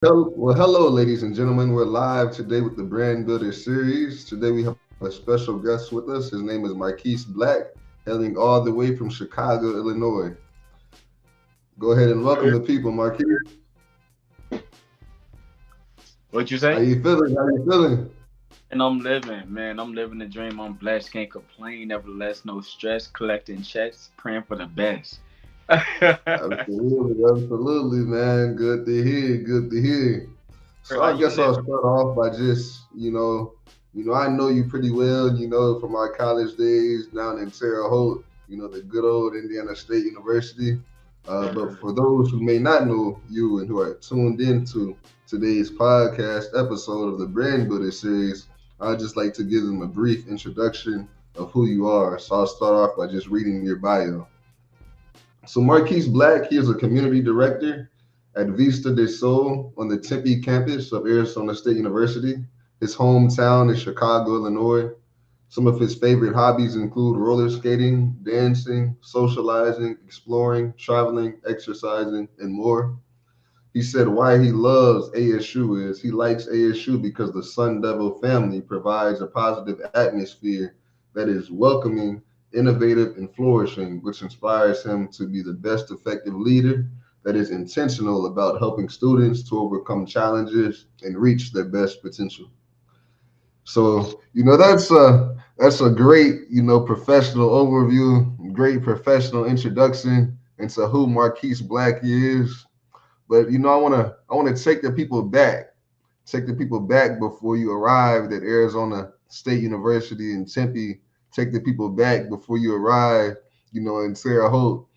Hello, ladies and gentlemen. We're live today with the Brand Builder series. Today we have a special guest with us. His name is Marquise Black, hailing all the way from Chicago, Illinois. Go ahead and welcome the people, Marquise. What you How say? you feeling? How you feeling? And I'm living, man. I'm living the dream. I'm blessed. Can't complain. Nevertheless, no stress. Collecting checks. Praying for the best. Absolutely, man. Good to hear. Good to hear. So How I you guess I'll living? start off by just, I know you pretty well, from our college days down in Terre Haute, the good old Indiana State University. But for those who may not know you and who are tuned into today's podcast episode of the Brand Builder series, I'd just like to give them a brief introduction of who you are. So I'll start off by just reading your bio. So Marquise Black, he is a community director at Vista del Sol on the Tempe campus of Arizona State University. His hometown is Chicago, Illinois. Some of his favorite hobbies include roller skating, dancing, socializing, exploring, traveling, exercising, and more. He said why he loves ASU is he likes ASU because the Sun Devil family provides a positive atmosphere that is welcoming, innovative, and flourishing, which inspires him to be the best effective leader that is intentional about helping students to overcome challenges and reach their best potential. So, that's a great, professional overview, great professional introduction into who Marquise Black is. But I wanna take the people back before you arrived at Arizona State University in Tempe. Take the people back before you arrived, in Terre Haute.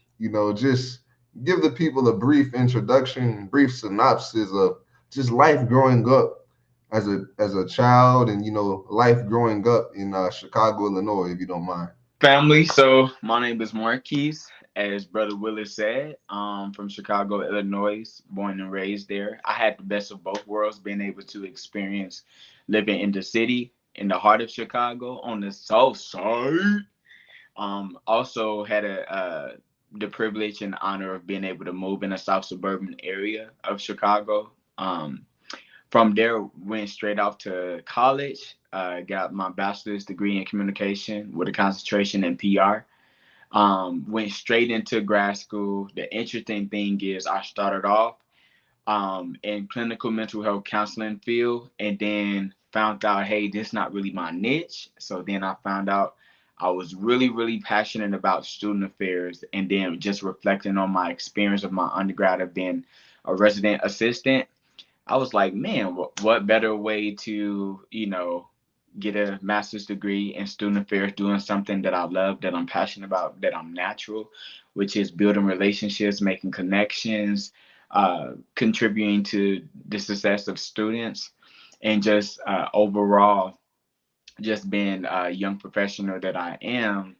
Just give the people a brief introduction, brief synopsis of just life growing up as a child, and life growing up in Chicago, Illinois, if you don't mind. Family. So my name is Marquise. As Brother Willis said, from Chicago, Illinois, born and raised there. I had the best of both worlds, being able to experience living in the city, in the heart of Chicago, on the south side. Also had the privilege and honor of being able to move in a south suburban area of Chicago. From there, went straight off to college. Got my bachelor's degree in communication with a concentration in PR. Went straight into grad school. The interesting thing is, I started off in clinical mental health counseling field, and then found out, hey, this is not really my niche. So then I found out I was really, really passionate about student affairs, and then just reflecting on my experience of my undergrad of being a resident assistant, I was like, man, what better way to, get a master's degree in student affairs, doing something that I love, that I'm passionate about, that I'm natural, which is building relationships, making connections, contributing to the success of students, and just overall, just being a young professional that I am.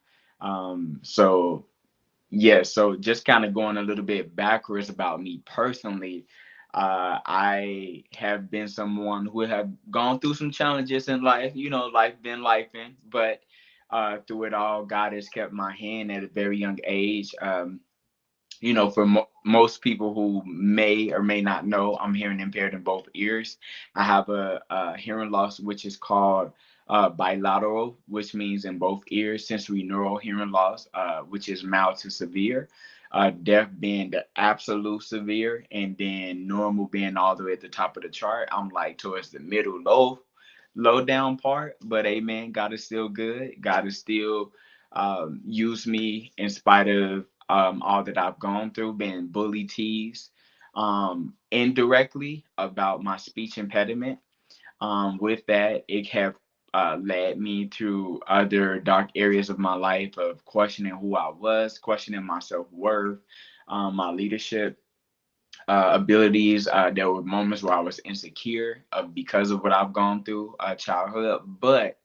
So yeah, so just kind of going a little bit backwards about me personally, I have been someone who have gone through some challenges in life. Life been lifing, but through it all, God has kept my hand at a very young age. For most people who may or may not know, I'm hearing impaired in both ears. I have a hearing loss, which is called bilateral, which means in both ears, sensory neural hearing loss, which is mild to severe. Deaf being the absolute severe, and then normal being all the way at the top of the chart. I'm like towards the middle, low down part, but amen. God is still good. God is still used me in spite of all that I've gone through, being bully teased indirectly about my speech impediment. With that, it have led me to other dark areas of my life of questioning who I was, questioning my self worth, my leadership abilities. There were moments where I was insecure because of what I've gone through childhood, but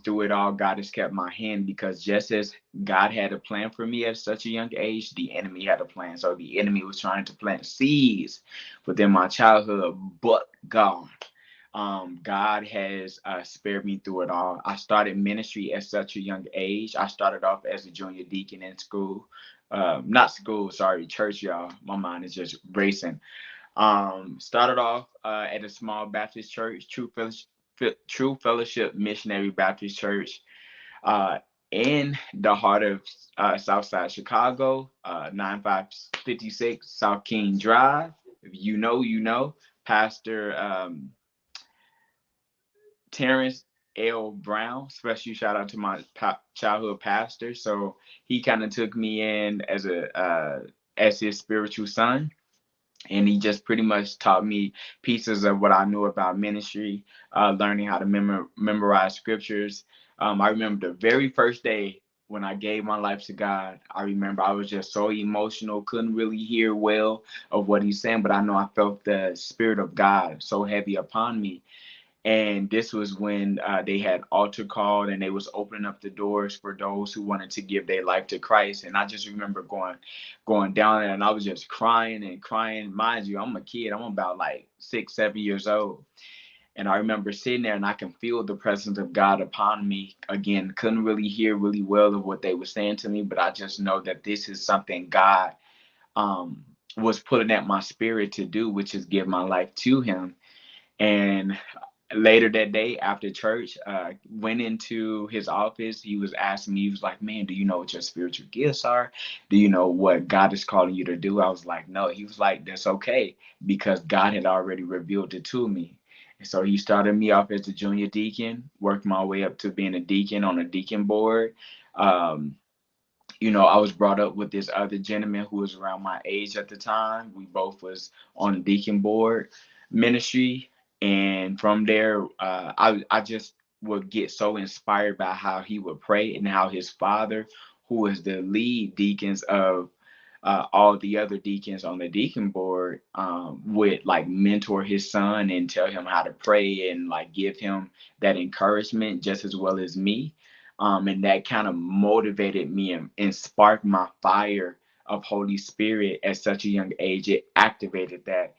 through it all, God has kept my hand, because just as God had a plan for me at such a young age, the enemy had a plan. So the enemy was trying to plant seeds within my childhood, but God has spared me through it all. I started ministry at such a young age. I started off as a junior deacon in school. Not school, sorry, church, y'all. My mind is just racing. Started off at a small Baptist church, True Fellowship Missionary Baptist Church, uh, in the heart of Southside Chicago, 9556 South King Drive. If you know, you know. Pastor Terrence L. Brown, special shout out to my childhood pastor. So he kind of took me in as his spiritual son, and he just pretty much taught me pieces of what I knew about ministry, learning how to memorize scriptures. I remember the very first day when I gave my life to God. I remember I was just so emotional, couldn't really hear well of what he's saying, but I know I felt the spirit of God so heavy upon me. And this was when they had altar called, and they was opening up the doors for those who wanted to give their life to Christ. And I just remember going down there, and I was just crying and crying. Mind you, I'm a kid. I'm about like 6, 7 years old. And I remember sitting there, and I can feel the presence of God upon me. Again, couldn't really hear really well of what they were saying to me, but I just know that this is something God um, was putting at my spirit to do, which is give my life to Him. And later that day after church, went into his office. He was asking me, he was like, man, do you know what your spiritual gifts are? Do you know what God is calling you to do? I was like, no. He was like, that's okay, because God had already revealed it to me. And so he started me off as a junior deacon, worked my way up to being a deacon on a deacon board. Um, I was brought up with this other gentleman who was around my age at the time. We both was on the deacon board ministry, and from there, I just would get so inspired by how he would pray and how his father, who was the lead deacons of all the other deacons on the deacon board, would like mentor his son and tell him how to pray and like give him that encouragement just as well as me. And that kind of motivated me and sparked my fire of Holy Spirit at such a young age. It activated that.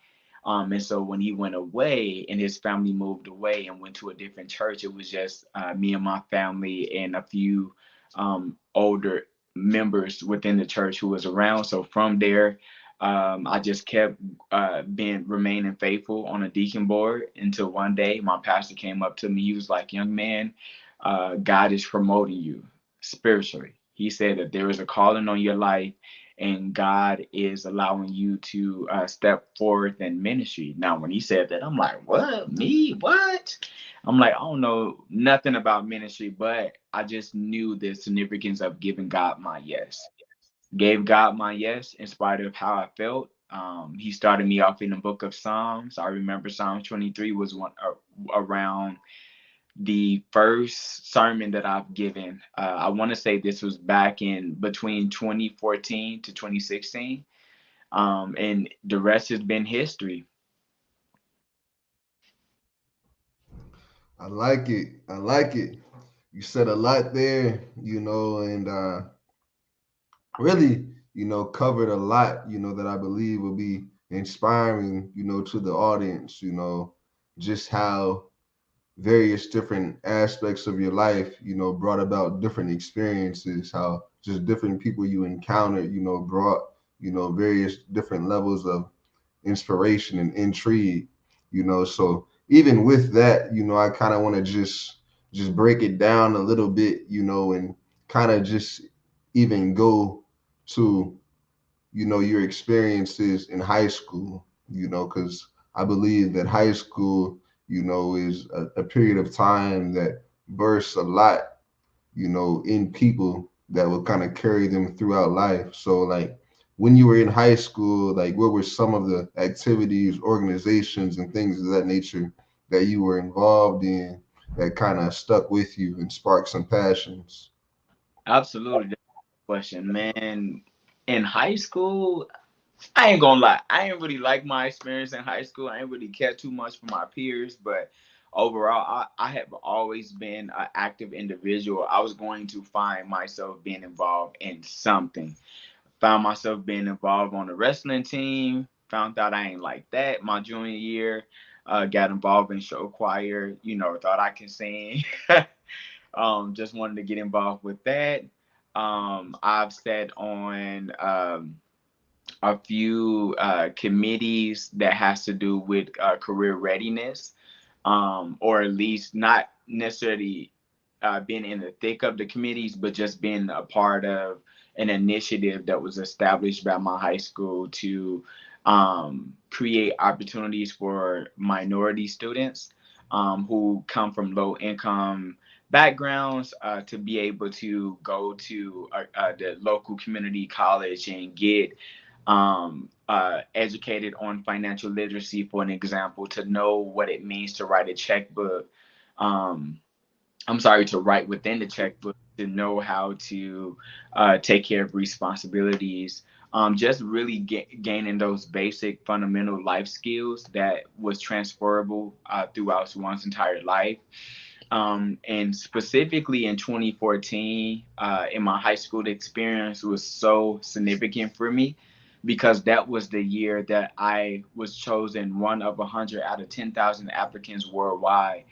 And so when he went away and his family moved away and went to a different church, it was just me and my family and a few older members within the church who was around. So from there, I just kept remaining faithful on a deacon board until one day my pastor came up to me. He was like, young man, God is promoting you spiritually. He said that there is a calling on your life, and God is allowing you to step forth in ministry. Now, when he said that, I'm like, what? Me? What? I'm like, I don't know nothing about ministry, but I just knew the significance of giving God my yes. Gave God my yes in spite of how I felt. He started me off in the book of Psalms. I remember Psalm 23 was one around the first sermon that I've given. I want to say this was back in between 2014 to 2016. And the rest has been history. I like it. I like it. You said a lot there, and really, covered a lot, that I believe will be inspiring, to the audience, just how various different aspects of your life, brought about different experiences, how just different people you encountered, brought, various different levels of inspiration and intrigue, So even with that, I kind of want to just break it down a little bit, and kind of just even go to, your experiences in high school, because I believe that high school, is a period of time that bursts a lot, in people that will kind of carry them throughout life. So like when you were in high school, like what were some of the activities, organizations, and things of that nature that you were involved in that kind of stuck with you and sparked some passions? Absolutely. That's a question, man. In high school, I ain't gonna lie. I ain't really like my experience in high school. I ain't really care too much for my peers, but overall, I have always been an active individual. I was going to find myself being involved in something. Found myself being involved on the wrestling team. Found out I ain't like that my junior year. Got involved in show choir. Thought I can sing. Just wanted to get involved with that. I've sat on a few committees that has to do with career readiness, or at least not necessarily being in the thick of the committees, but just being a part of an initiative that was established by my high school to create opportunities for minority students who come from low income backgrounds to be able to go to the local community college and get educated on financial literacy, for an example, to know what it means to write a checkbook. Um, I'm sorry, to write within the checkbook, to know how to take care of responsibilities. Just really gaining those basic fundamental life skills that was transferable throughout one's entire life. And specifically in 2014, in my high school experience was so significant for me because that was the year that I was chosen one of 100 out of 10,000 applicants worldwide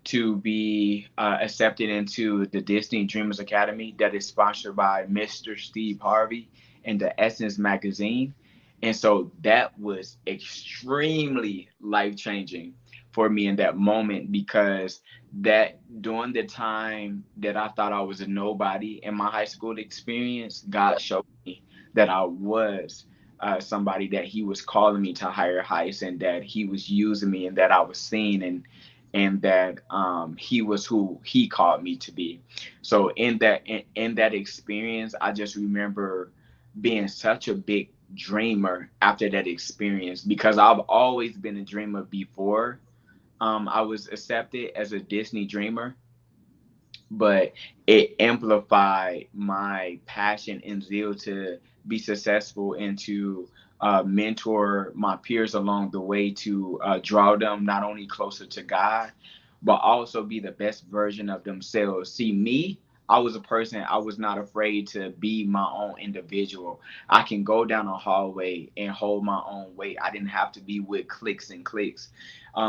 to be accepted into the Disney Dreamers Academy that is sponsored by Mr. Steve Harvey and the Essence magazine. And so that was extremely life changing for me in that moment, because that during the time that I thought I was a nobody in my high school experience, God showed me that I was somebody, that He was calling me to higher heights, and that He was using me, and that I was seen, and that He was who He called me to be. So in that experience, I just remember being such a big dreamer after that experience, because I've always been a dreamer before I was accepted as a Disney dreamer, but it amplified my passion and zeal to be successful and to mentor my peers along the way, to draw them not only closer to God, but also be the best version of themselves. See, me, I was a person, I was not afraid to be my own individual. I can go down a hallway and hold my own weight. I didn't have to be with cliques and cliques.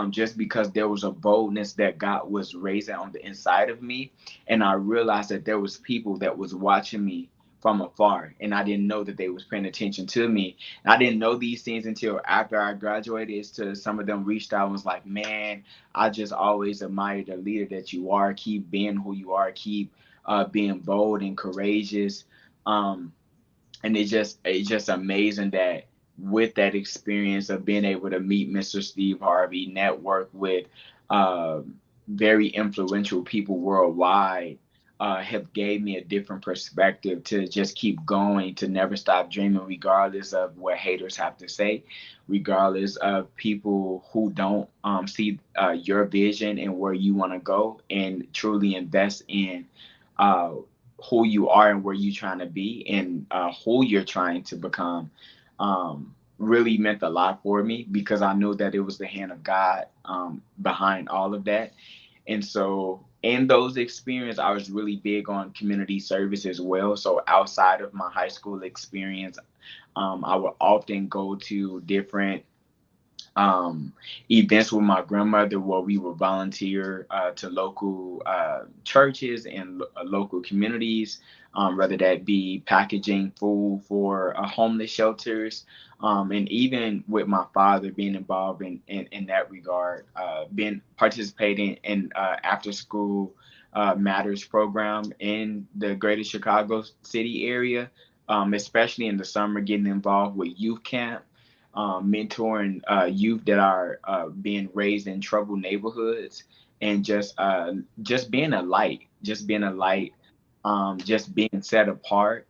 Just because there was a boldness that God was raising on the inside of me, and I realized that there was people that was watching me from afar, and I didn't know that they was paying attention to me. And I didn't know these things until after I graduated. It's to some of them reached out and was like, man, I just always admired the leader that you are. Keep being who you are. Keep being bold and courageous. Um, and it's just amazing that with that experience of being able to meet Mr. Steve Harvey, network with uh, very influential people worldwide, have gave me a different perspective to just keep going, to never stop dreaming, regardless of what haters have to say, regardless of people who don't see your vision and where you want to go, and truly invest in uh, who you are and where you're trying to be, and who you're trying to become. Really meant a lot for me, because I knew that it was the hand of God behind all of that. And so in those experiences, I was really big on community service as well. So outside of my high school experience, I would often go to different um, events with my grandmother, where we would volunteer to local churches and local communities, whether that be packaging food for homeless shelters, and even with my father being involved in that regard, being participating in after school matters program in the greater Chicago city area, especially in the summer, getting involved with youth camp, mentoring youth that are being raised in troubled neighborhoods, and just being a light, just being set apart.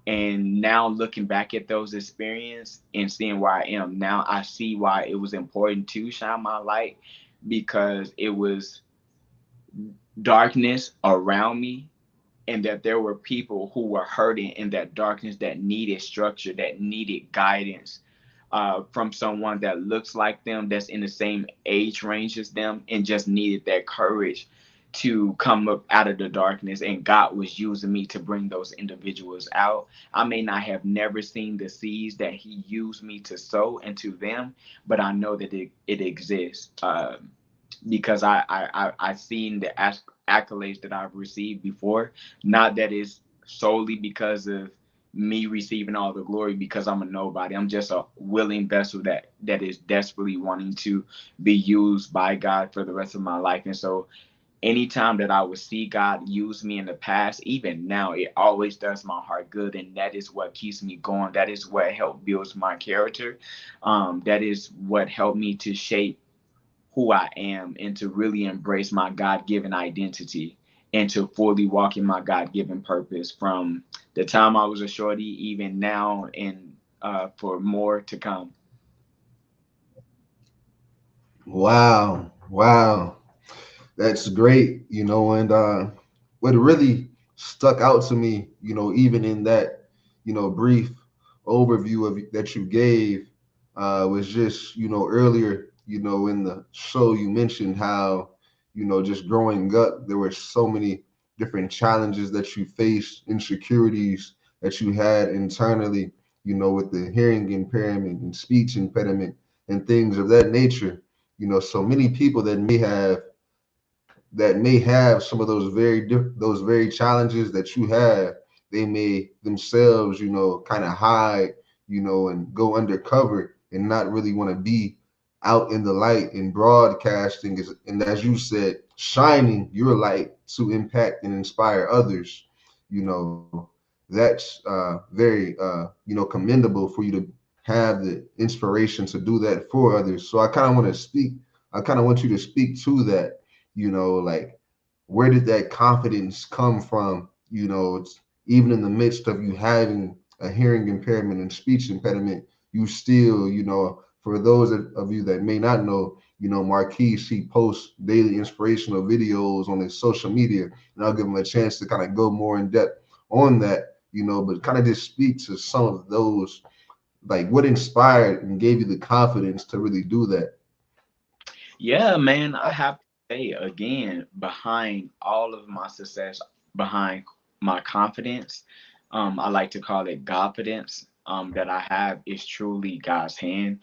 And now looking back at those experiences and seeing where I am now, I see why it was important to shine my light, because it was darkness around me, and that there were people who were hurting in that darkness, that needed structure, that needed guidance from someone that looks like them, that's in the same age range as them, and just needed that courage to come up out of the darkness. And God was using me to bring those individuals out. I may not have never seen the seeds that He used me to sow into them, but I know that it exists. Because I seen the accolades that I've received before. Not that it's solely because of me receiving all the glory because I'm a nobody. I'm just a willing vessel that is desperately wanting to be used by God for the rest of my life. And so anytime that I would see God use me in the past, even now, it always does my heart good, and that is what keeps me going. That is what helped builds my character. That is what helped me to shape who I am and to really embrace my God given identity and to fully walk in my God given purpose from the time I was a shorty, even now, and for more to come. Wow, wow, that's great. And what really stuck out to me, even in that, brief overview of that you gave, was just, earlier, in the show you mentioned how, just growing up, there were so many different challenges that you faced, insecurities that you had internally, with the hearing impairment and speech impediment and things of that nature. So many people that may have some of those very challenges that you have, they may themselves, kind of hide, and go undercover and not really want to be out in the light and broadcasting is, and as you said, shining your light to impact and inspire others. That's very commendable for you to have the inspiration to do that for others. So I kind of want you to speak to that, like, where did that confidence come from? It's, even in the midst of you having a hearing impairment and speech impediment, you still, for those of you that may not know, Marquise, he posts daily inspirational videos on his social media, and I'll give him a chance to kind of go more in depth on that, but kind of just speak to some of those, like what inspired and gave you the confidence to really do that. Yeah, man, I have to say again, behind all of my success, behind my confidence, I like to call it confidence, that I have is truly God's hand.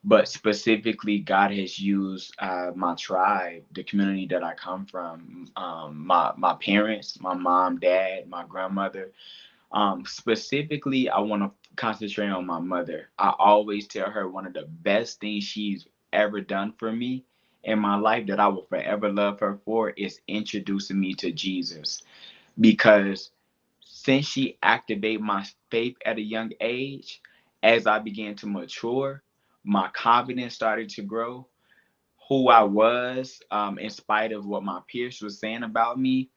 But specifically, God has used my tribe, the community that I come from, my parents, my mom, dad, my grandmother. Specifically, I want to concentrate on my mother. I always tell her one of the best things she's ever done for me in my life that I will forever love her for is introducing me to Jesus. Because since she activated my faith at a young age, as I began to mature, my confidence started to grow. Who I was, in spite of what my peers were saying about me,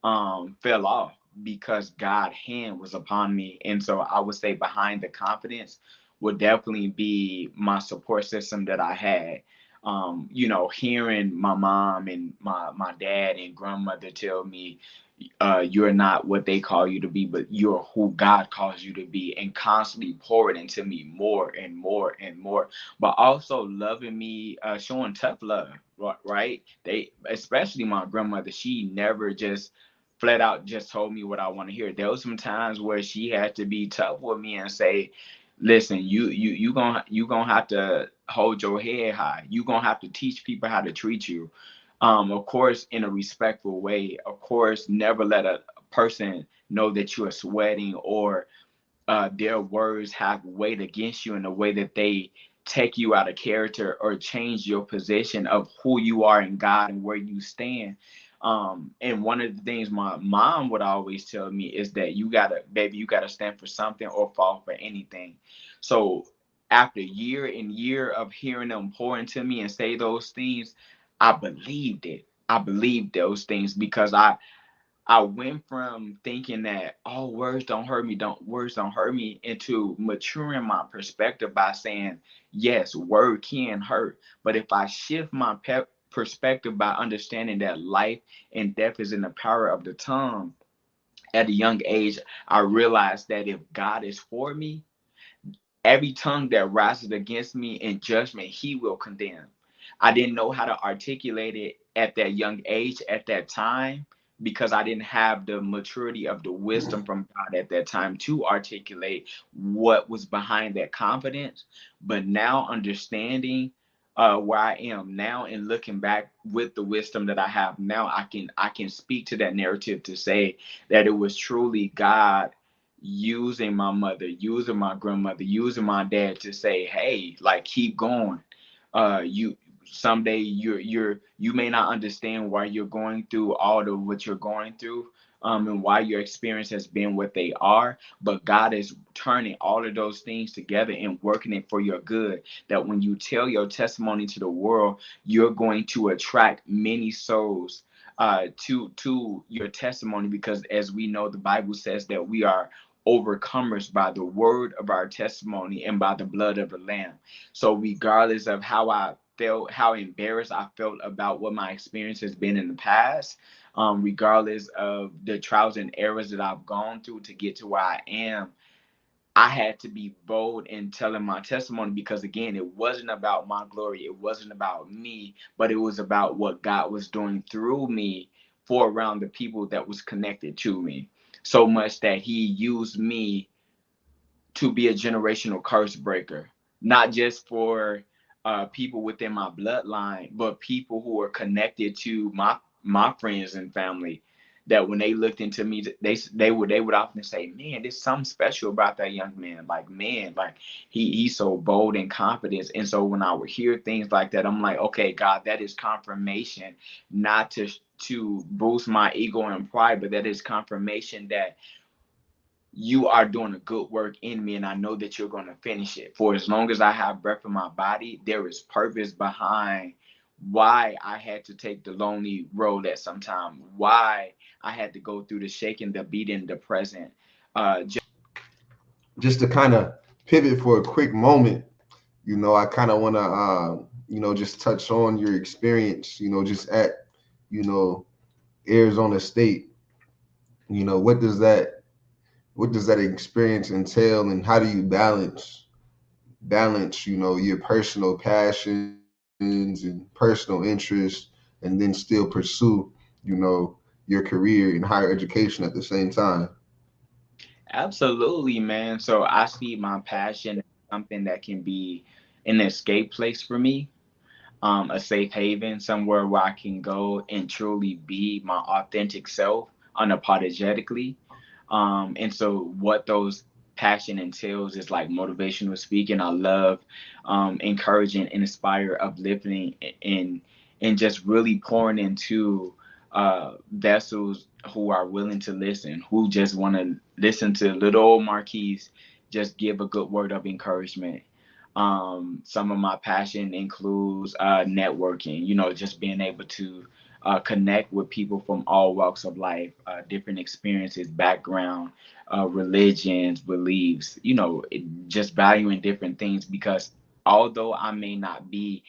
fell off because God's hand was upon me. And so I would say behind the confidence would definitely be my support system that I had. Hearing my mom and my dad and grandmother tell me, you're not what they call you to be, but you're who God calls you to be, and constantly pour it into me more and more and more. But also loving me, showing tough love, right? They, especially my grandmother, she never just flat out just told me what I want to hear. There was some times where she had to be tough with me and say, "Listen, you gonna have to hold your head high. You gonna have to teach people how to treat you." Of course, in a respectful way. Of course, never let a person know that you are sweating or their words have weight against you in a way that they take you out of character or change your position of who you are in God and where you stand. And one of the things my mom would always tell me is that you gotta, baby, you gotta stand for something or fall for anything. So after year and year of hearing them pour into me and say those things, I believed it. I believed those things because I went from thinking that, oh, words don't hurt me, into maturing my perspective by saying, yes, word can hurt, but if I shift my perspective by understanding that life and death is in the power of the tongue, at a young age I realized that if God is for me, every tongue that rises against me in judgment, he will condemn. I didn't know how to articulate it at that young age, at that time, because I didn't have the maturity of the wisdom from God at that time to articulate what was behind that confidence. But now understanding where I am now and looking back with the wisdom that I have now, I can speak to that narrative to say that it was truly God using my mother, using my grandmother, using my dad to say, "Hey, like keep going. You someday you may not understand why you're going through all of what you're going through, and why your experience has been what they are, but God is turning all of those things together and working it for your good. That when you tell your testimony to the world, you're going to attract many souls." To your testimony, because as we know, the Bible says that we are overcomers by the word of our testimony and by the blood of the Lamb. So, regardless of how I felt, how embarrassed I felt about what my experience has been in the past, regardless of the trials and errors that I've gone through to get to where I am, I had to be bold in telling my testimony, because again, it wasn't about my glory, it wasn't about me, but it was about what God was doing through me for around the people that was connected to me. So much that He used me to be a generational curse breaker, not just for people within my bloodline, but people who are connected to my friends and family. That when they looked into me, they would often say, "Man, there's something special about that young man. Like, man, like he's so bold and confident." And so when I would hear things like that, I'm like, "Okay, God, that is confirmation, not to boost my ego and pride, but that is confirmation that you are doing a good work in me, and I know that you're going to finish it. For as long as I have breath in my body, there is purpose behind why I had to take the lonely road at some time, why I had to go through the shaking, the beating, the present." Just to kind of pivot for a quick moment, I kind of want to, just touch on your experience, just at, you know, Arizona State. What does that experience entail, and how do you balance, your personal passions and personal interests, and then still pursue, your career in higher education at the same time? Absolutely, man. So I see my passion as something that can be an escape place for me, a safe haven, somewhere where I can go and truly be my authentic self unapologetically. And so, what those passion entails is like motivational speaking. I love encouraging, inspire, uplifting, and just really pouring into vessels who are willing to listen, who just want to listen to little old Marquise just give a good word of encouragement. Some of my passion includes networking, just being able to connect with people from all walks of life, different experiences, background, religions, beliefs, just valuing different things, because although I may not be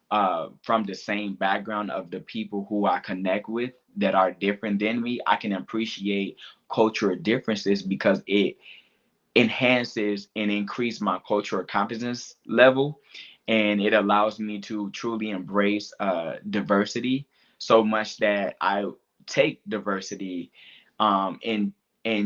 from the same background of the people who I connect with that are different than me, I can appreciate cultural differences because it enhances and increase my cultural competence level, and it allows me to truly embrace diversity, so much that I take diversity and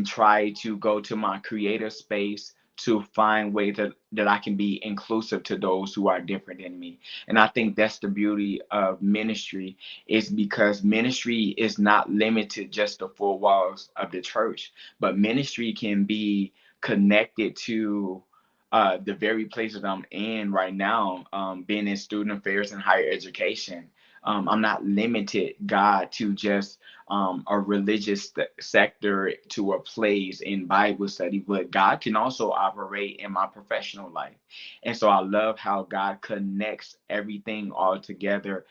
try to go to my creative space to find ways that I can be inclusive to those who are different than me. And I think that's the beauty of ministry, is because ministry is not limited just to four walls of the church, but ministry can be connected to the very places I'm in right now, being in student affairs and higher education. I'm not limited, God, to just a religious sector, to a place in Bible study, but God can also operate in my professional life. And so I love how God connects everything all together,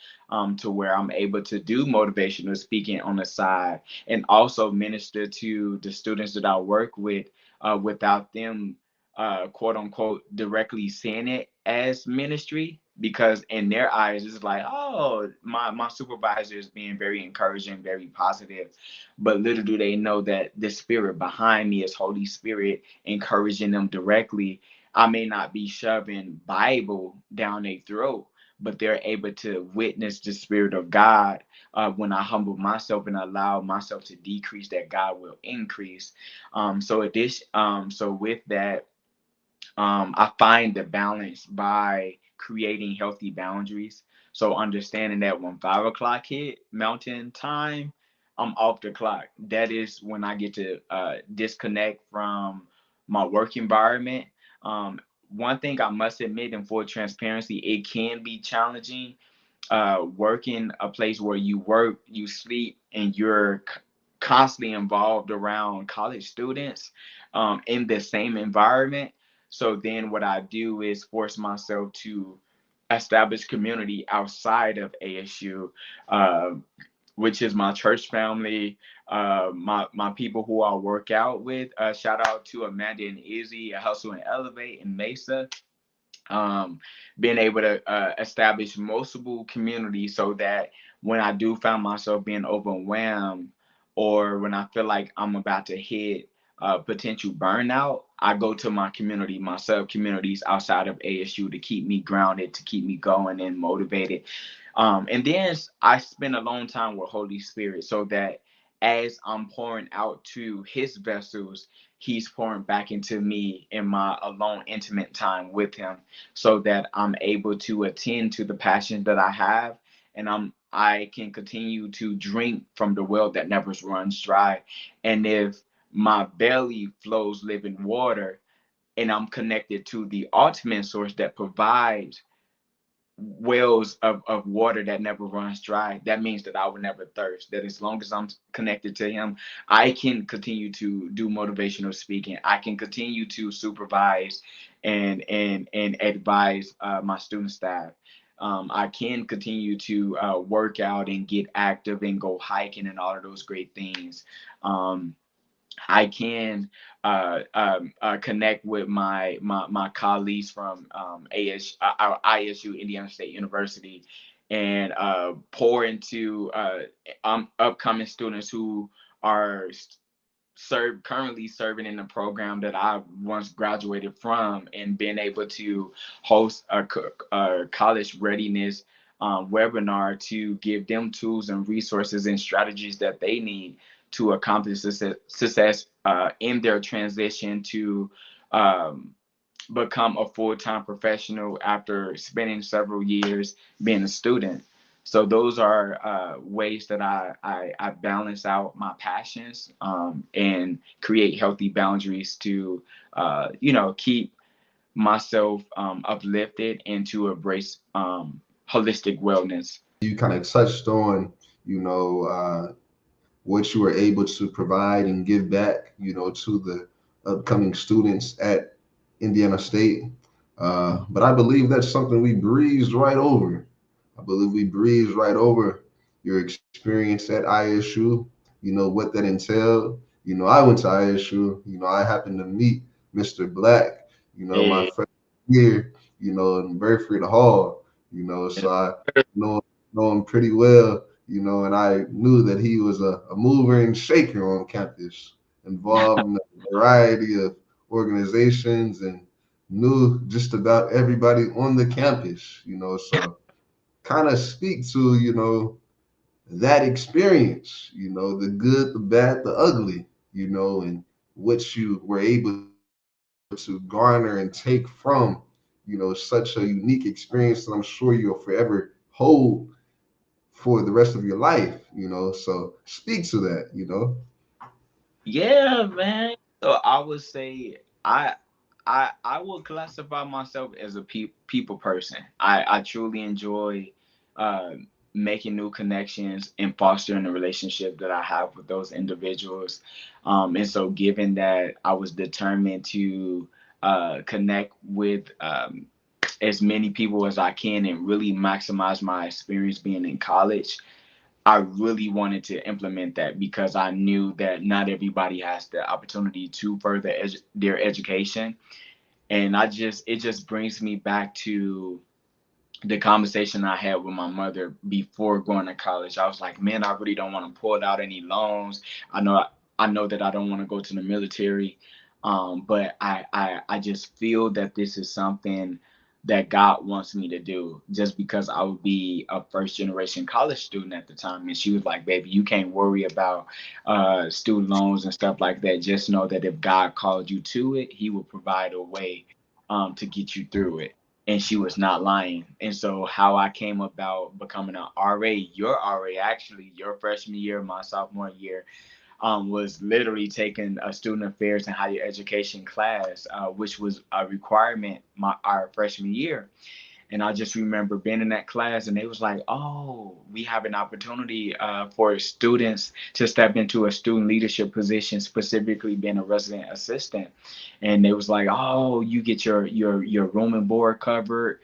to where I'm able to do motivational speaking on the side and also minister to the students that I work with, without them, quote unquote, directly seeing it as ministry, because in their eyes it's like, oh, my supervisor is being very encouraging, very positive, but little do they know that the spirit behind me is Holy Spirit encouraging them directly. I may not be shoving Bible down their throat, but they're able to witness the spirit of God, when I humble myself and allow myself to decrease, that God will increase. So with that, I find the balance by creating healthy boundaries. So understanding that when 5 o'clock hit Mountain Time, I'm off the clock. That is when I get to disconnect from my work environment. Um, One thing I must admit, in full transparency, it can be challenging working a place where you work, you sleep, and you're constantly involved around college students in the same environment. So then what I do is force myself to establish community outside of ASU, uh, which is my church family, my people who I work out with. Shout out to Amanda and Izzy at Hustle and Elevate in Mesa. um, Being able to establish multiple communities so that when I do find myself being overwhelmed or when I feel like I'm about to hit potential burnout, I go to my community, my sub communities outside of ASU to keep me grounded, to keep me going and motivated. And then I spend a long time with Holy Spirit so that as I'm pouring out to his vessels, he's pouring back into me in my alone intimate time with him so that I'm able to attend to the passions that I have and I can continue to drink from the well that never runs dry. And if my belly flows living water and I'm connected to the ultimate source that provides wells of water that never runs dry, that means that I will never thirst. That as long as I'm connected to him, I can continue to do motivational speaking. I can continue to supervise and advise my student staff. I can continue to work out and get active and go hiking and all of those great things. I can connect with my colleagues from ISU, Indiana State University, and pour into upcoming students who are currently serving in the program that I once graduated from, and being able to host a college readiness webinar to give them tools and resources and strategies that they need to accomplish success in their transition to um, become a full-time professional after spending several years being a student. So those are ways that I balance out my passions and create healthy boundaries to keep myself uplifted and to embrace holistic wellness. You kind of touched on, you know, what you were able to provide and give back, to the upcoming students at Indiana State. But I believe that's something we breezed right over. I believe we breezed right over your experience at ISU, what that entailed. I went to ISU, I happened to meet Mr. Black, my Eh, freshman year, in Burford Hall, so I know, know him pretty well, and I knew that he was a mover and shaker on campus, involved in a variety of organizations and knew just about everybody on the campus, so kind of speak to, that experience, the good, the bad, the ugly, and what you were able to garner and take from, such a unique experience that I'm sure you'll forever hold for the rest of your life, so speak to that. Yeah, man. So I would say I would classify myself as a people person. I truly enjoy uh, making new connections and fostering the relationship that I have with those individuals. And so, given that I was determined to connect with as many people as I can and really maximize my experience being in college, I really wanted to implement that because I knew that not everybody has the opportunity to further their education. And it just brings me back to the conversation I had with my mother before going to college. I was like, man, I really don't want to pull out any loans. I know that I don't want to go to the military. But I just feel that this is something that God wants me to do just because I would be a first generation college student at the time. And she was like, baby, you can't worry about student loans and stuff like that. Just know that if God called you to it, he will provide a way to get you through it. and she was not lying. And so how I came about becoming an RA, your RA actually, your freshman year, my sophomore year, was literally taking a student affairs and higher education class, which was a requirement our freshman year. And I just remember being in that class, and they was like, "Oh, we have an opportunity for students to step into a student leadership position, specifically being a resident assistant." And they was like, "Oh, you get your room and board covered.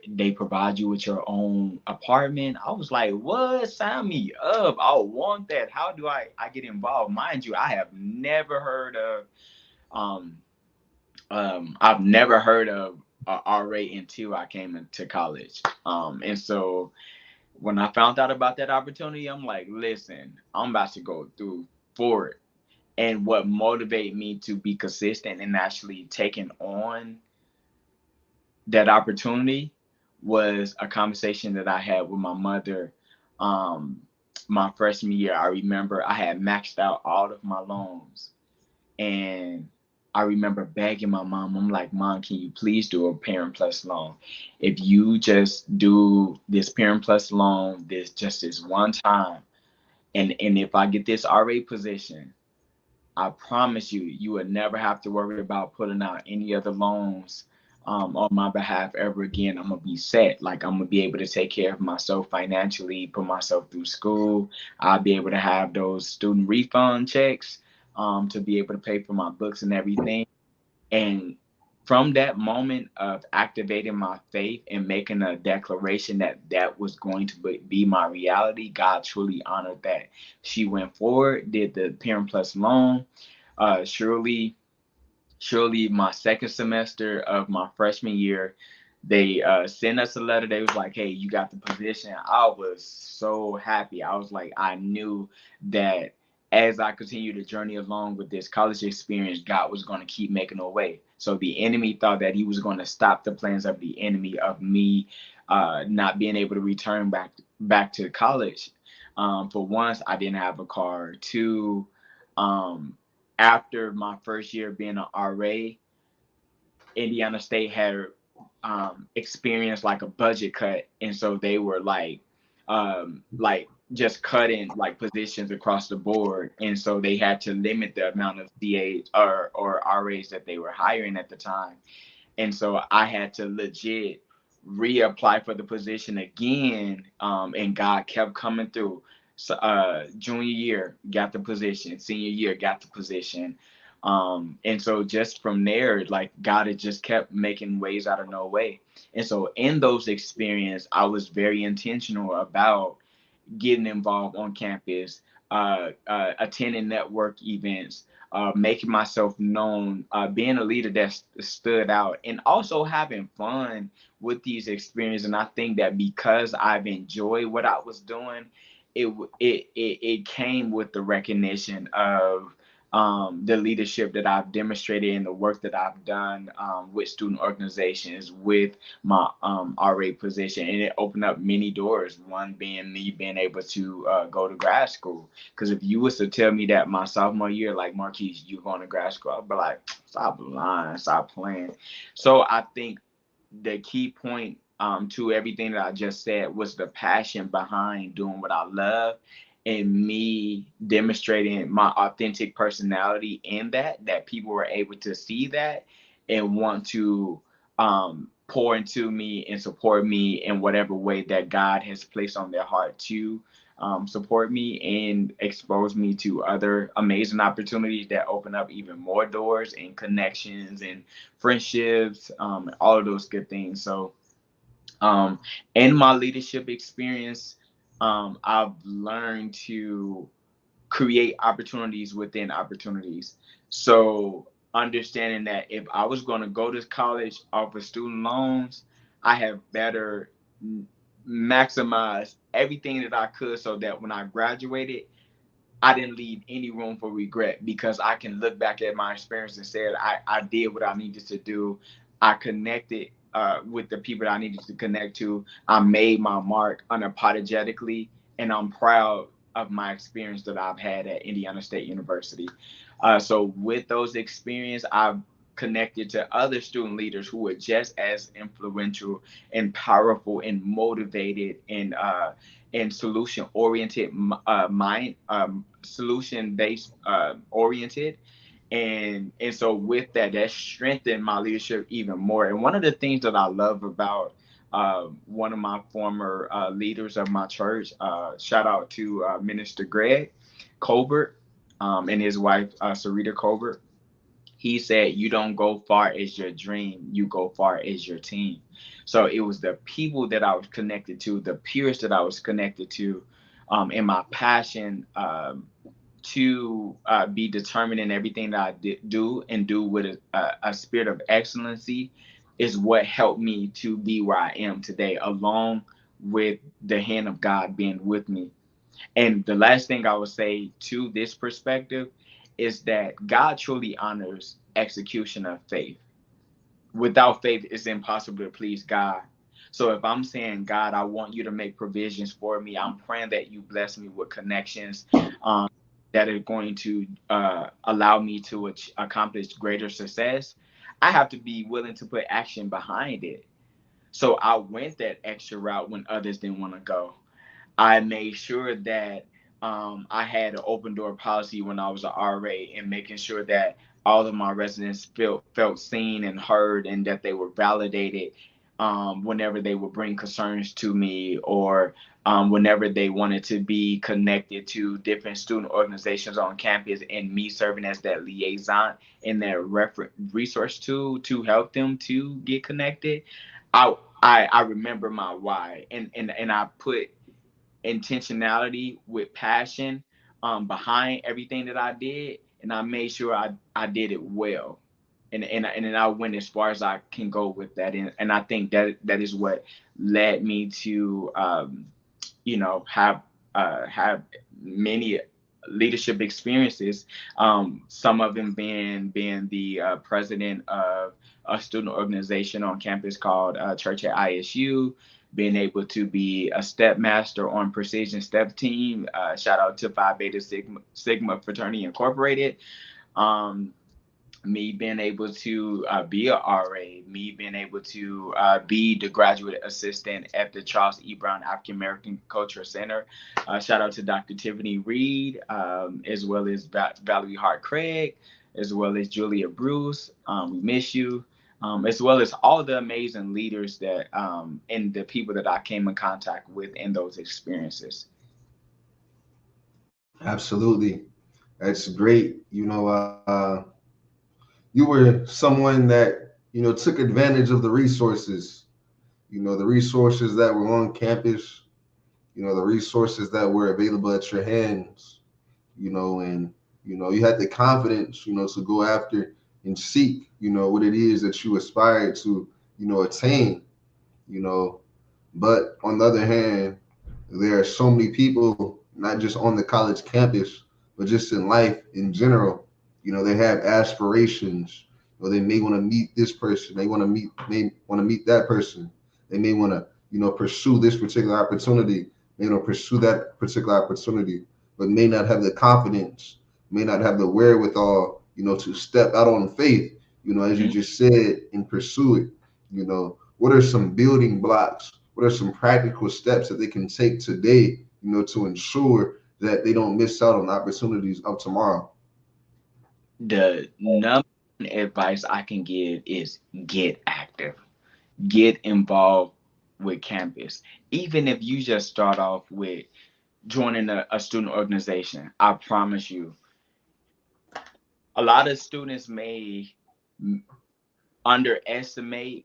They provide you with your own apartment." I was like, "What? Sign me up! I want that. How do I get involved?" Mind you, I have never heard of um I've never heard of RA until I came into college. And so when I found out about that opportunity, I'm like, listen, I'm about to go through for it. And what motivated me to be consistent and actually taking on that opportunity was a conversation that I had with my mother um, my freshman year. I remember I had maxed out all of my loans, and I remember begging my mom, I'm like, "Mom, can you please do a Parent Plus loan? If you just do this Parent Plus loan, this one time, and if I get this RA position, I promise you, you would never have to worry about putting out any other loans on my behalf ever again. I'm gonna be set. Like I'm gonna be able to take care of myself financially, put myself through school. I'll be able to have those student refund checks to be able to pay for my books and everything." And from that moment of activating my faith and making a declaration that that was going to be my reality, God truly honored that. She went forward, did the Parent Plus loan. Surely my second semester of my freshman year, they sent us a letter. They was like, "Hey, you got the position." I was so happy. I was like, I knew that as I continued to journey along with this college experience, God was going to keep making a way. So the enemy thought that he was going to stop the plans of the enemy of me not being able to return back to college. For once, I didn't have a car. Two, um, after my first year being an RA, Indiana State had experienced like a budget cut, and so they were like just cutting like positions across the board, and so they had to limit the amount of CAs or RAs that they were hiring at the time. And so I had to legit reapply for the position again. And God kept coming through. So, junior year, got the position. Senior year, got the position. And so just from there, like God had just kept making ways out of no way. And so in those experiences, I was very intentional about getting involved on campus, attending network events, making myself known, being a leader that stood out, and also having fun with these experiences. And I think that because I've enjoyed what I was doing, it came with the recognition of the leadership that I've demonstrated and the work that I've done with student organizations, with my RA position, and it opened up many doors. One being me being able to go to grad school. Because if you was to tell me that my sophomore year, like Marquise, you going to grad school, I'd be like, stop lying, stop playing. So I think the key point to everything that I just said was the passion behind doing what I love, and me demonstrating my authentic personality in that people were able to see that and want to pour into me and support me in whatever way that God has placed on their heart to support me and expose me to other amazing opportunities that open up even more doors and connections and friendships, all of those good things. So, um, in my leadership experience, I've learned to create opportunities within opportunities. So understanding that if I was going to go to college off of student loans, I have better maximize everything that I could so that when I graduated, I didn't leave any room for regret, because I can look back at my experience and say I did what I needed to do. I connected with the people that I needed to connect to. I made my mark unapologetically, and I'm proud of my experience that I've had at Indiana State University. So with those experiences, I've connected to other student leaders who were just as influential and powerful and motivated and solution oriented mind solution based oriented. And so with that, that strengthened my leadership even more. And one of the things that I love about one of my former leaders of my church, shout out to Minister Greg Colbert, and his wife Sarita Colbert. He said, "You don't go far as your dream, you go far as your team." So it was the people that I was connected to, the peers that I was connected to, and my passion to be determined in everything that do and do with a spirit of excellency is what helped me to be where I am today, along with the hand of God being with me. And the last thing I would say to this perspective is that God truly honors execution of faith. Without faith, it's impossible to please God. So if I'm saying, God, I want you to make provisions for me, I'm praying that you bless me with connections that are going to allow me to accomplish greater success. I have to be willing to put action behind it. So I went that extra route when others didn't want to go. I made sure that I had an open door policy when I was an RA, and making sure that all of my residents felt seen and heard, and that they were validated whenever they would bring concerns to me, or whenever they wanted to be connected to different student organizations on campus, and me serving as that liaison and that resource tool to help them to get connected. I remember my why, and I put intentionality with passion behind everything that I did, and I made sure I did it well. And then I went as far as I can go with that, and I think that that is what led me to have many leadership experiences. Some of them being the president of a student organization on campus called Church at ISU, being able to be a step master on Precision Step Team. Shout out to Phi Beta Sigma Fraternity Incorporated. Um, Me being able to be a RA, me being able to be the graduate assistant at the Charles E. Brown African American Cultural Center. Shout out to Dr. Tiffany Reed, as well as Valerie Hart Craig, as well as Julia Bruce. We miss you. As well as all the amazing leaders that and the people that I came in contact with in those experiences. Absolutely. That's great. You were someone that, took advantage of the resources, the resources that were on campus, the resources that were available at your hands, and, you had the confidence, to go after and seek, what it is that you aspire to, attain, you know. But on the other hand, there are so many people, not just on the college campus, but just in life in general. They have aspirations. They may want to meet this person. May want to meet that person. They may want to, pursue this particular opportunity. May want to pursue that particular opportunity, but may not have the confidence, may not have the wherewithal, to step out on faith, as you Mhm. just said, and pursue it. What are some building blocks? What are some practical steps that they can take today, to ensure that they don't miss out on opportunities of tomorrow? The number one advice I can give is get active, get involved with campus. Even if you just start off with joining a student organization, I promise you, a lot of students may underestimate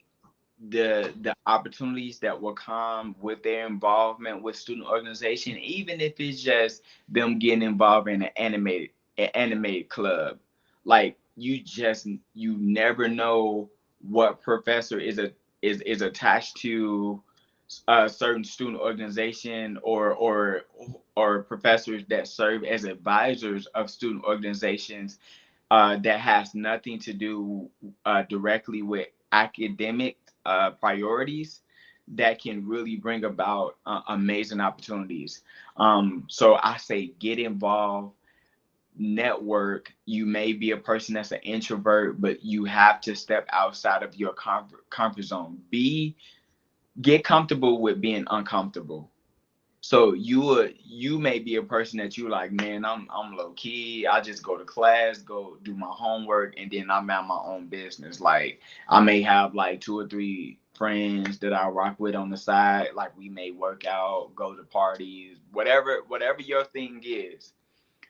the opportunities that will come with their involvement with student organization, even if it's just them getting involved in an animated club. Like you never know what professor is attached to a certain student organization, or professors that serve as advisors of student organizations that has nothing to do directly with academic priorities, that can really bring about amazing opportunities. So I say get involved, network. You may be a person that's an introvert, but you have to step outside of your comfort zone. Get comfortable with being uncomfortable. So you may be a person that you like, man, I'm low key. I just go to class, go do my homework, and then I'm at my own business. Like I may have like two or three friends that I rock with on the side. Like we may work out, go to parties, whatever your thing is.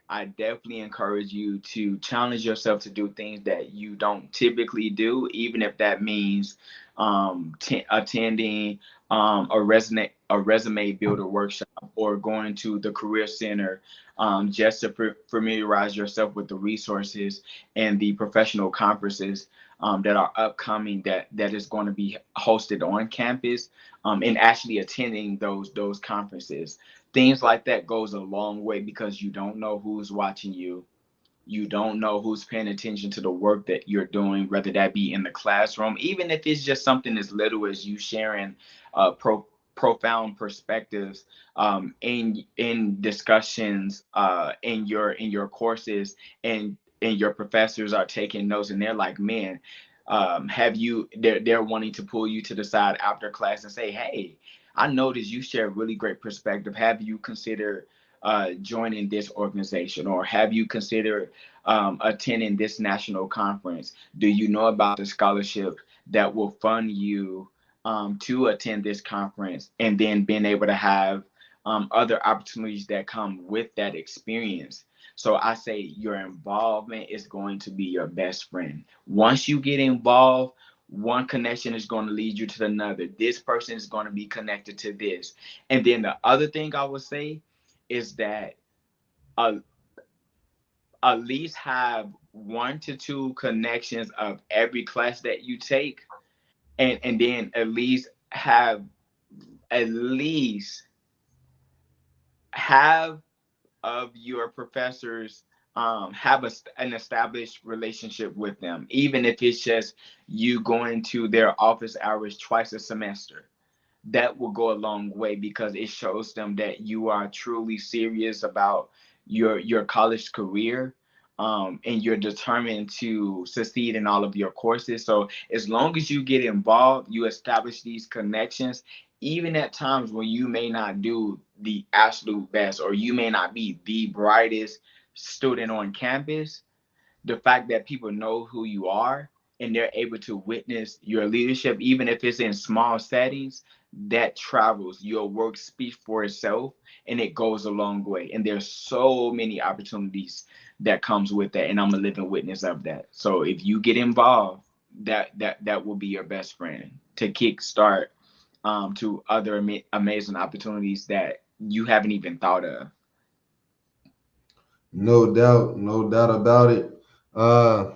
I definitely encourage you to challenge yourself to do things that you don't typically do, even if that means attending a resume builder workshop or going to the career center, just to familiarize yourself with the resources and the professional conferences that are upcoming, that is going to be hosted on campus, and actually attending those conferences. Things like that goes a long way because you don't know who's watching you. You don't know who's paying attention to the work that you're doing, whether that be in the classroom, even if it's just something as little as you sharing profound perspectives in discussions in your courses, and your professors are taking notes, and they're like, man, have you they're wanting to pull you to the side after class and say, hey, I noticed you share really great perspective. Have you considered joining this organization, or have you considered attending this national conference? Do you know about the scholarship that will fund you to attend this conference, and then being able to have other opportunities that come with that experience? So I say your involvement is going to be your best friend. Once you get involved, one connection is going to lead you to another. This person is going to be connected to this. And then the other thing I would say is that uh, at least have one to two connections of every class that you take, and then at least have of your professors have an established relationship with them, even if it's just you going to their office hours twice a semester. That will go a long way because it shows them that you are truly serious about your college career, and you're determined to succeed in all of your courses. So as long as you get involved, you establish these connections, even at times when you may not do the absolute best, or you may not be the brightest student on campus. The fact that people know who you are and they're able to witness your leadership, even if it's in small settings, that travels. Your work speaks for itself, and it goes a long way. And there's so many opportunities that comes with that, and I'm a living witness of that. So if you get involved, that will be your best friend to kickstart to other amazing opportunities that you haven't even thought of. No doubt about it. Uh,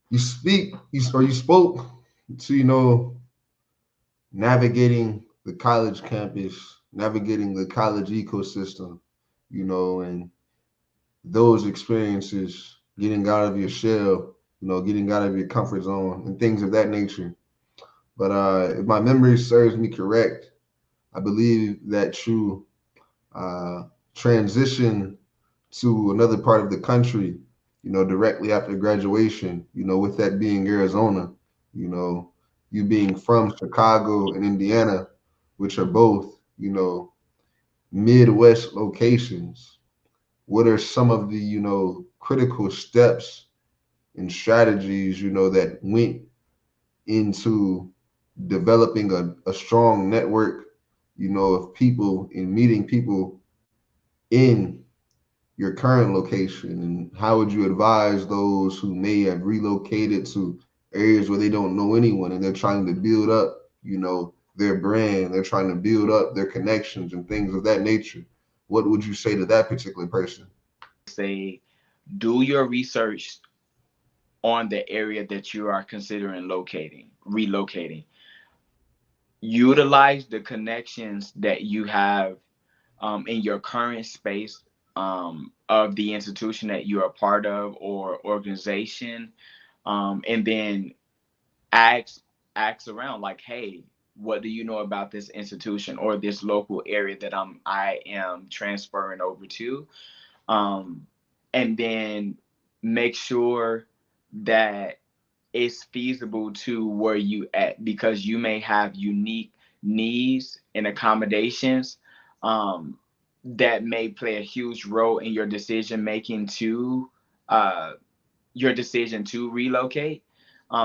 you spoke to, navigating the college campus, navigating the college ecosystem, and those experiences, getting out of your shell, getting out of your comfort zone and things of that nature. But if my memory serves me correct, I believe that you uh, transition to another part of the country, directly after graduation, with that being Arizona, you know, you being from Chicago and Indiana, which are both, Midwest locations. What are some of the, critical steps and strategies, that went into developing a strong network, of people and meeting people in your current location? And how would you advise those who may have relocated to areas where they don't know anyone and they're trying to build up, their brand, they're trying to build up their connections and things of that nature? What would you say to that particular person? Say, do your research on the area that you are considering relocating. Utilize the connections that you have in your current space, of the institution that you're a part of or organization, and then ask ask around, like, hey, what do you know about this institution or this local area that I am transferring over to? um, and then make sure that it's feasible to where you at, because you may have unique needs and accommodations um, that may play a huge role in your decision making to uh, your decision to relocate.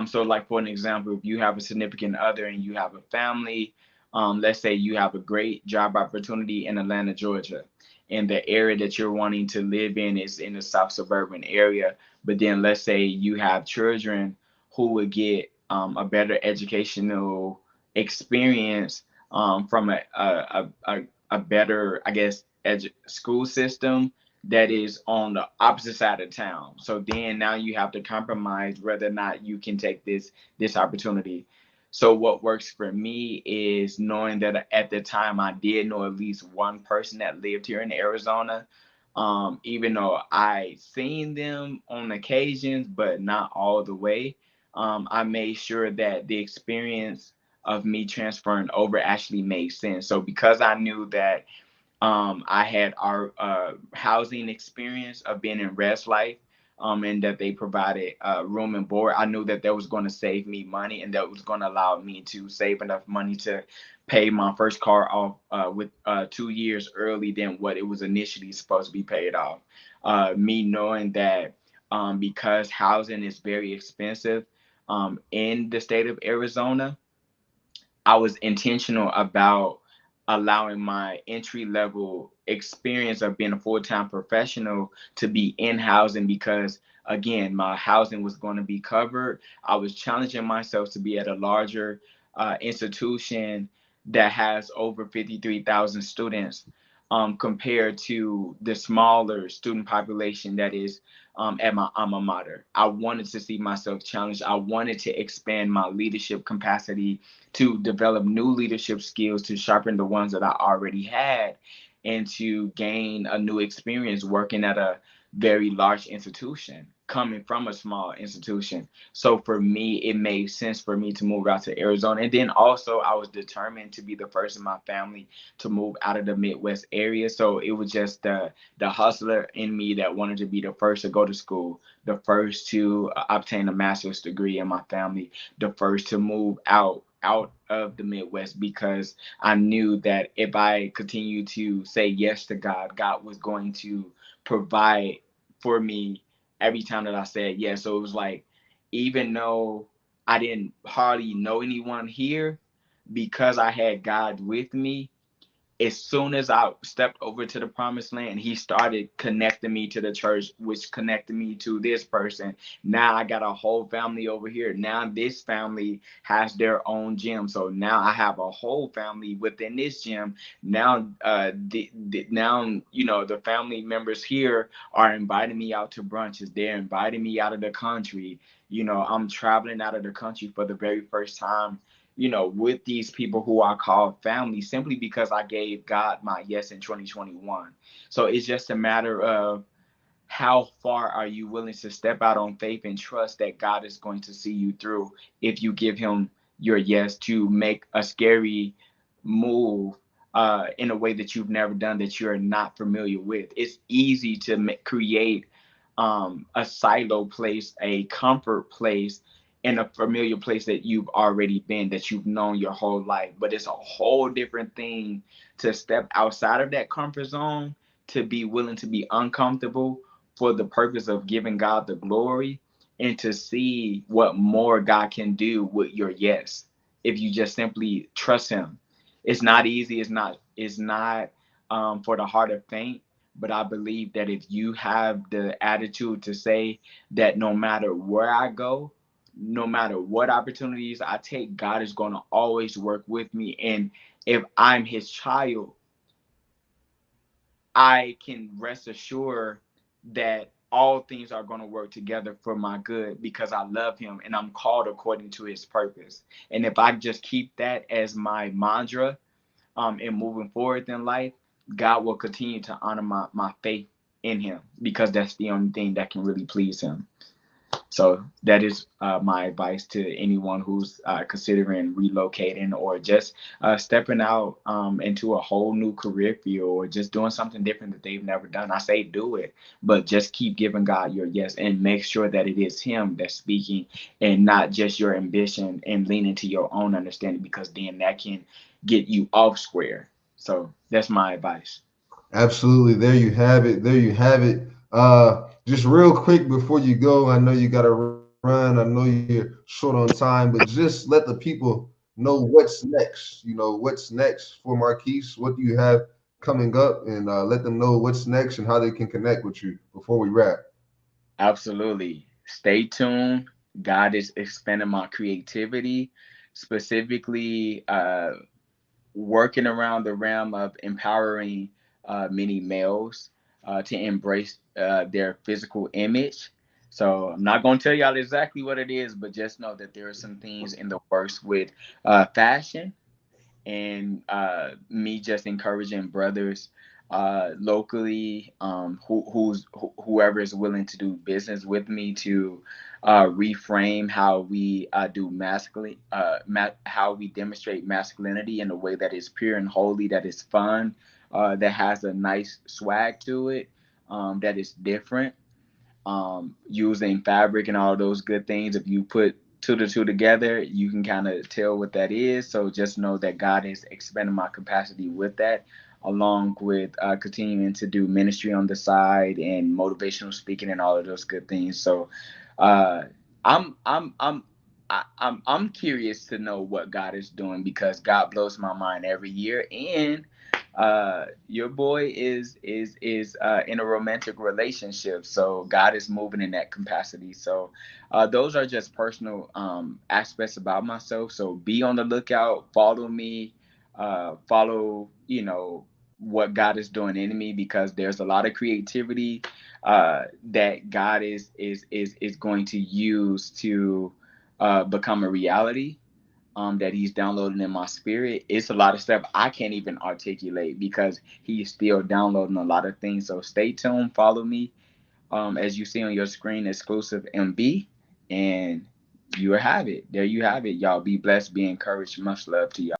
So, like for an example, if you have a significant other and you have a family, let's say you have a great job opportunity in Atlanta, Georgia, and the area that you're wanting to live in is in the South suburban area. But then let's say you have children who would get a better educational experience from a better, I guess, school system that is on the opposite side of town. So then now you have to compromise whether or not you can take this opportunity. So what works for me is knowing that at the time I did know at least one person that lived here in Arizona. Even though I seen them on occasions, but not all the way. I made sure that the experience of me transferring over actually made sense. So because I knew that I had our housing experience of being in Rest Life, and that they provided room and board. I knew that was going to save me money, and that was going to allow me to save enough money to pay my first car off with 2 years early than what it was initially supposed to be paid off. Me knowing that because housing is very expensive in the state of Arizona, I was intentional about allowing my entry level experience of being a full time professional to be in housing, because again, my housing was going to be covered. I was challenging myself to be at a larger institution that has over 53,000 students, compared to the smaller student population that is at my alma mater. I wanted to see myself challenged. I wanted to expand my leadership capacity, to develop new leadership skills, to sharpen the ones that I already had, and to gain a new experience working at a very large institution, coming from a small institution. So for me, it made sense for me to move out to Arizona. And then also, I was determined to be the first in my family to move out of the Midwest area. So it was just the hustler in me that wanted to be the first to go to school, the first to obtain a master's degree in my family, the first to move out of the Midwest, because I knew that if I continued to say yes to God, God was going to provide for me every time that I said yes. So it was like, even though I didn't hardly know anyone here, because I had God with me, as soon as I stepped over to the promised land, he started connecting me to the church, which connected me to this person. Now I got a whole family over here. Now this family has their own gym. So now I have a whole family within this gym. Now, now, the family members here are inviting me out to brunches. They're inviting me out of the country. I'm traveling out of the country for the very first time, with these people who I call family, simply because I gave God my yes in 2021. So it's just a matter of how far are you willing to step out on faith and trust that God is going to see you through if you give him your yes, to make a scary move in a way that you've never done, that you're not familiar with. It's easy to create a silo place, a comfort place, in a familiar place that you've already been, that you've known your whole life. But it's a whole different thing to step outside of that comfort zone, to be willing to be uncomfortable for the purpose of giving God the glory, and to see what more God can do with your yes if you just simply trust him. It's not easy, it's not for the heart of faint, but I believe that if you have the attitude to say that no matter where I go, no matter what opportunities I take, God is going to always work with me. And if I'm his child, I can rest assured that all things are going to work together for my good, because I love him and I'm called according to his purpose. And if I just keep that as my mantra, in moving forward in life, God will continue to honor my faith in him, because that's the only thing that can really please him. So that is my advice to anyone who's considering relocating or just stepping out into a whole new career field or just doing something different that they've never done. I say do it, but just keep giving God your yes and make sure that it is Him that's speaking and not just your ambition and leaning to your own understanding, because then that can get you off square. So that's my advice. Absolutely. There you have it. There you have it. Just real quick before you go, I know you got to run. I know you're short on time, but just let the people know what's next. You know, what's next for Marquise? What do you have coming up? And let them know what's next and how they can connect with you before we wrap. Absolutely. Stay tuned. God is expanding my creativity, specifically working around the realm of empowering many males to embrace their physical image. So I'm not going to tell y'all exactly what it is, but just know that there are some things in the works with fashion, and me just encouraging brothers locally, whoever is willing to do business with me to reframe how we do masculine, how we demonstrate masculinity in a way that is pure and holy, that is fun, that has a nice swag to it, that is different, using fabric and all those good things. If you put two to two together, you can kind of tell what that is. So just know that God is expanding my capacity with that, along with continuing to do ministry on the side and motivational speaking and all of those good things. So uh, I'm I'm I'm I'm curious to know what God is doing, because God blows my mind every year. And your boy is in a romantic relationship, so God is moving in that capacity. So those are just personal aspects about myself. So be on the lookout, follow me, follow, what God is doing in me, because there's a lot of creativity that God is going to use to become a reality, that he's downloading in my spirit. It's a lot of stuff I can't even articulate, because he's still downloading a lot of things. So stay tuned, follow me. As you see on your screen, exclusive MB, and you have it. There you have it, y'all. Be blessed, be encouraged. Much love to y'all.